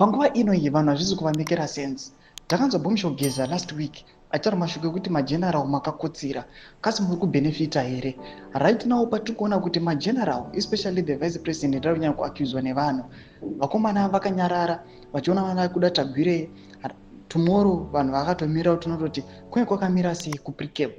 Panguva ino iyi vanhu hazvisi kuvamekera sense. Takanzwa Boomshogeza last week achitaura mashoko ekuti mageneral makakotsira kasi muri kubhenefita here. Right now patiri kuona kuti mageneral especially the vice president ari kunyanya kuaccuswa nevanhu. Vakomana vakanyarara vachiona vana kuda tagwirei. Tomorrow vanhu vakatomira kuti tinototi kunge kwakamira sei kuPricab.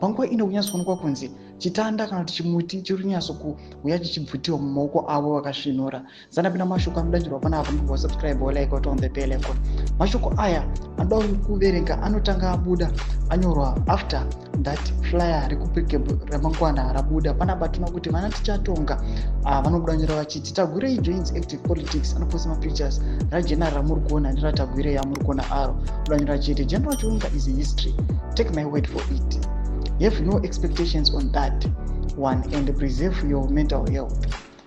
Panguva ino kunyatsoonekwa kunzi chitanda kana kuti chimuti chiri kunyatso kuuya chichibvutiwa mumaoko avo vakasvinura. Sandapinda mashoko anodanjirwa panapa musubscribe or like on the bell icon. Mashoko aya anoda kuverenga anotanga abuda anyorwa after that flyer rekuPricab ramangwana rabuda. Panapa tinoona kuti vana tichatonga vanobuda nyora vachiti Tagwirei joins active politics. Anoposta mapictures rageneral ramuri kuona neratagwirei amuri kuona aro. Kudanyora chete General Chiwenga is a history. Take my word for it. You have no expectations on that one and preserve your mental health.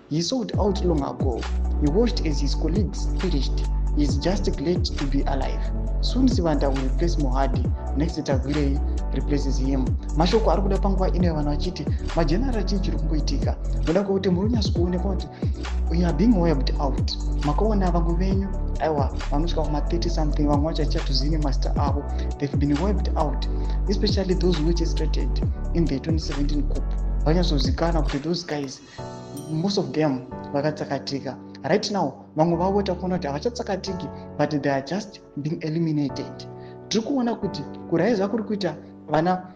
He sold out long ago. He watched as his colleagues perished. He is just glad to be alive. Soon Sivanda will replace Mohadi. Next Tagwirei replaces him. Mashoko ari kuda panguva ino vanhu vachiti mageneral chii chiri kumboitika. Noda kuti muri kunyatso kuonekwa kuti we are being wiped out. Makaona vangu venyu aiwa vanosvika kuma 30 something vamwe vacho hatichatozivi nemazita avo. They've been wiped out, especially those who registered in the 2017 coup. Vanyatsozivikanwa kuti those guys most of them vakatsakatika. Right now vamwe vavo takuona kuti havachatsakatiki but they are just being eliminated. Tiri kuona kuti kuraiza kuri kuita vana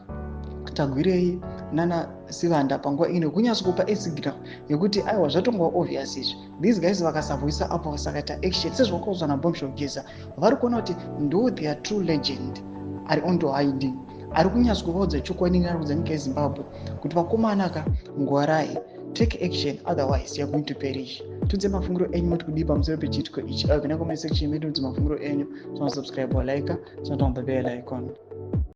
Tagwirei nana Sivanda panguva ino kunyatso kupa signal yekuti aiwa zvatongwa obvious izvi. These guys vakasabvisa apo vasakaita action sezvakauzwa naBoomshogeza vari kuona kuti ndo their true legend ari onto hiding. Ari kunyatso kuvaudza chokwadi ngarikudza nyika yeZimbabwe kuti vakomana ka ngwarai take action otherwise you are going to perish. Tudze mafungiro enyu moti kudii pamusoro pechitiko ichi. Kana comment section medu tudze mafungiro enyu. Subscribe or like, turn on the bell icon.